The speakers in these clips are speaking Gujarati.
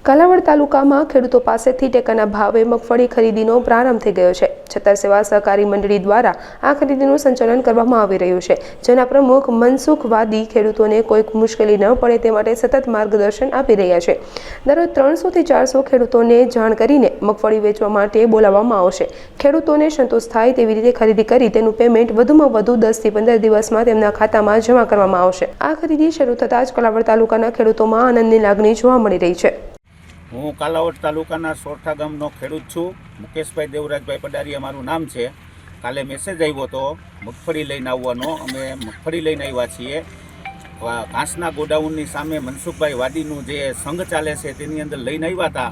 કાલાવડ તાલુકામાં ખેડૂતો પાસેથી ટેકાના ભાવે મગફળી ખરીદીનો પ્રારંભ થઈ ગયો છે। છતર સેવા સહકારી મંડળી દ્વારા આ ખરીદીનું સંચાલન કરવામાં આવી રહ્યું છે, જેના પ્રમુખ મનસુખ વાદી ખેડૂતોને કોઈ મુશ્કેલી ન પડે તે માટે સતત માર્ગદર્શન આપી રહ્યા છે। દરરોજ 300 થી 400 ખેડૂતોને જાણ કરીને મગફળી વેચવા માટે બોલાવવામાં આવશે। ખેડૂતોને સંતોષ થાય તેવી રીતે ખરીદી કરી તેનું પેમેન્ટ વધુમાં વધુ 10 થી 15 દિવસમાં તેમના ખાતામાં જમા કરવામાં આવશે। આ ખરીદી શરૂ થતાં જ કાલાવડ તાલુકાના ખેડૂતોમાં આનંદની લાગણી જોવા મળી રહી છે। હું કાલાવડ તાલુકાના સોરઠા ગામનો ખેડૂત છું। મુકેશભાઈ દેવરાજભાઈ પડારિયા મારું નામ છે। કાલે મેસેજ આવ્યો હતો મગફળી લઈને આવવાનો। અમે મગફળી લઈને આવ્યા છીએ। ઘાસના ગોડાઉનની સામે મનસુખભાઈ વાદીનું જે સંઘ ચાલે છે તેની અંદર લઈને આવ્યા હતા।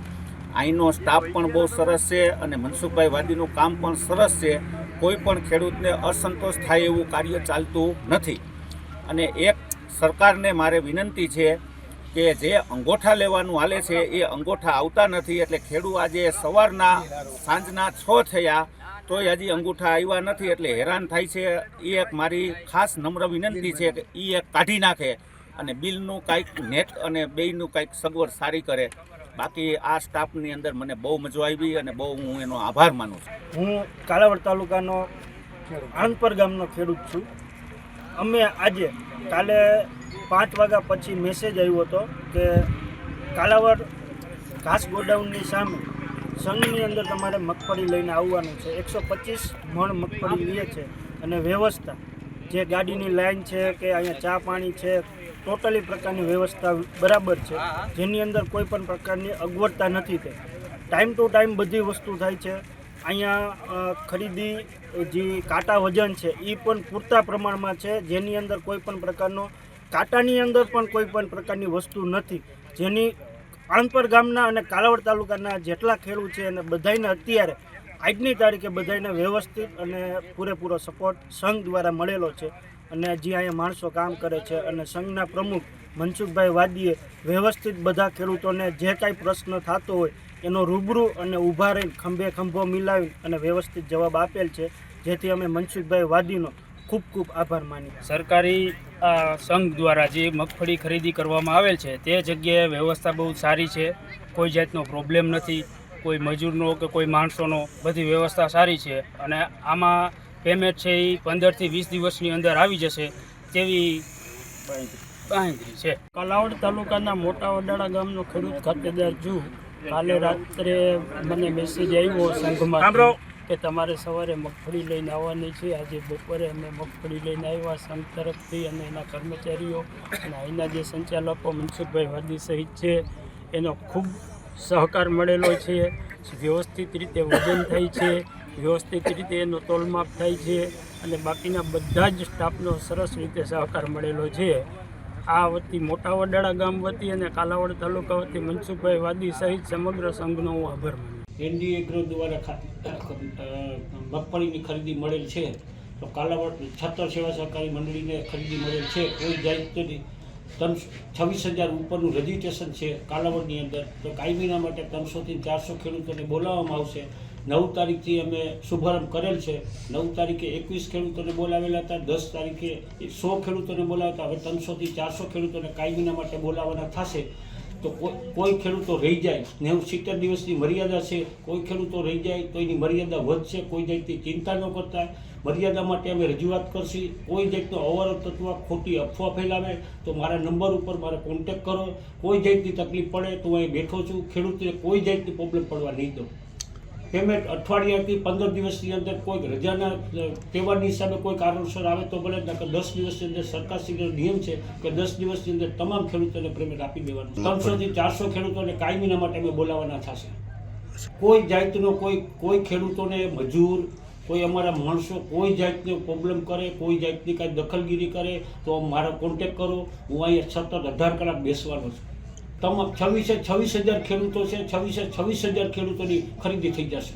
અહીંનો સ્ટાફ પણ બહુ સરસ છે અને મનસુખભાઈ વાદીનું કામ પણ સરસ છે। કોઈ પણ ખેડૂતને અસંતોષ થાય એવું કાર્ય ચાલતું નથી। અને એક સરકારને મારે વિનંતી છે કે જે અંગોઠા લેવાનું હાલે છે એ અંગોઠા આવતા નથી, એટલે ખેડૂત આજે સવારના સાંજના 6 થયા તોય હજી અંગૂઠા આવ્યા નથી, એટલે હેરાન થાય છે। એ એક મારી ખાસ નમ્ર વિનંતી છે કે એ એક કાઢી નાખે અને બિલનું કાંઈક નેટ અને બેયનું કાંઈક સગવડ સારી કરે। બાકી આ સ્ટાફની અંદર મને બહુ મજા આવી અને બહુ હું એનો આભાર માનું છું। હું કાલાવડ તાલુકાનો આણંદપર ગામનો ખેડૂત છું। અમે આજે કાલે 5 વાગ્યા પછી મેસેજ આવ્યો હતો કે કાલાવડ ઘાસ ગોડાઉનની સામે સંઘની અંદર તમારે મગફળી લઈને આવવાનું છે। 125 મણ મગફળી લે છે અને વ્યવસ્થા જે ગાડીની લાઈન છે કે અહીંયા ચા પાણી છે, ટોટલી પ્રકારની વ્યવસ્થા બરાબર છે, જેની અંદર કોઈ પણ પ્રકારની અગવડતા નથી થઈ। ટાઈમ ટુ ટાઈમ બધી વસ્તુ થાય છે। અહીંયા ખરીદી જે કાંટા વજન છે એ પણ પૂરતા પ્રમાણમાં છે, જેની અંદર કોઈ પણ પ્રકારનો કાંટાની અંદર પણ કોઈ પણ પ્રકારની વસ્તુ નથી, જેની આણંદપર ગામના અને કાલાવડ તાલુકાના જેટલા ખેડૂત છે અને બધાને અત્યારે આજની તારીખે બધાને વ્યવસ્થિત અને પૂરેપૂરો સપોર્ટ સંઘ દ્વારા મળેલો છે। અને જે અહીંયા માણસો કામ કરે છે અને સંઘના પ્રમુખ મનસુખભાઈ વાદીએ વ્યવસ્થિત બધા ખેડૂતોને જે કાંઈ પ્રશ્ન થતો હોય એનો રૂબરૂ અને ઊભા રહીને ખંભે ખંભો મિલાવી અને વ્યવસ્થિત જવાબ આપેલ છે, જેથી અમે મનસુખભાઈ વાદીનો ખૂબ ખૂબ આભાર માનીએ। સરકારી સંઘ દ્વારા જે મગફળી ખરીદી કરવામાં આવેલ છે તે જગ્યાએ વ્યવસ્થા બહુ સારી છે। કોઈ જાતનો પ્રોબ્લેમ નથી, કોઈ મજૂરનો કે કોઈ માણસોનો, બધી વ્યવસ્થા સારી છે। અને આમાં પેમેન્ટ છે એ 15 થી 20 દિવસની અંદર આવી જશે તેવી બાંહેધરી છે। કાલાવડ તાલુકાના મોટા વડાળા ગામનો ખેડૂત ખાતેદાર છું। કાલે રાત્રે મને મેસેજ આવ્યો સંઘમાં કે તમારે સવારે મગફળી લઈને આવવાની છે। આજે બપોરે અમે મગફળી લઈને આવ્યા સંઘ તરફથી અને એના કર્મચારીઓ અને અહીંના જે સંચાલકો મનસુખભાઈ વાદી સહિત છે એનો ખૂબ સહકાર મળેલો છે। વ્યવસ્થિત રીતે વજન થાય છે, વ્યવસ્થિત રીતે એનો તોલમાપ થાય છે અને બાકીના બધા જ સ્ટાફનો સરસ રીતે સહકાર મળેલો છે। આ વતી મોટા વડાળા ગામ વતી અને કાલાવડ તાલુકા વતી મનસુખભાઈ વાદી સહિત સમગ્ર સંઘનો હું આભાર માનું। એનડી એગ્રો દ્વારા મગફળીની ખરીદી મળેલ છે, તો કાલાવડ છતર સેવા સહકારી મંડળીને ખરીદી મળેલ છે। કોઈ જાતની 26,000 ઉપરનું રજીસ્ટ્રેશન છે કાલાવડની અંદર, તો કાયમીના માટે 300 થી 400 ખેડૂતોને બોલાવવામાં આવશે। 9 તારીખથી અમે શુભારંભ કરેલ છે। 9 તારીખે 21 ખેડૂતોને બોલાવેલા હતા, 10 તારીખે 100 ખેડૂતોને બોલાવતા, હવે 300 થી 400 ખેડૂતોને કાયમીના માટે બોલાવવાના થશે। તો કોઈ ખેડૂતો રહી જાય, 90-70 દિવસની મર્યાદા છે, કોઈ ખેડૂતો રહી જાય તો એની મર્યાદા વધશે। કોઈ જાતની ચિંતા ન કરતા, મર્યાદા માટે અમે રજૂઆત કરશી। કોઈ જાતનો અવરોધ તત્વ ખોટી અફવા ફેલાવે તો મારા નંબર ઉપર મારે કોન્ટેક કરો। કોઈ જાતની તકલીફ પડે તો હું અહીં બેઠો છું, ખેડૂતને કોઈ જાતની પ્રોબ્લેમ પડવા નહીં દઉં। પેમેન્ટ અઠવાડિયાથી 15 દિવસની અંદર કોઈ રજાના તહેવારની હિસાબે કોઈ કારણસર આવે તો ભલે, નકર 10 દિવસની અંદર સરકારશ્રીનો નિયમ છે કે 10 દિવસની અંદર તમામ ખેડૂતોને પેમેન્ટ આપી દેવાનું। 300 થી 400 ખેડૂતોને કાયમીના માટે અમે બોલાવવાના થશે। કોઈ જાતનો કોઈ ખેડૂતોને મજૂર, કોઈ અમારા માણસો કોઈ જાતનો પ્રોબ્લેમ કરે, કોઈ જાતની કાંઈ દખલગીરી કરે તો મારો કોન્ટેક કરો। હું અહીંયા સતત 18 કલાક બેસવાનો છું। તમામ 26,000 ખેડૂતો છે, 26,000 ખેડૂતોની ખરીદી થઈ જશે।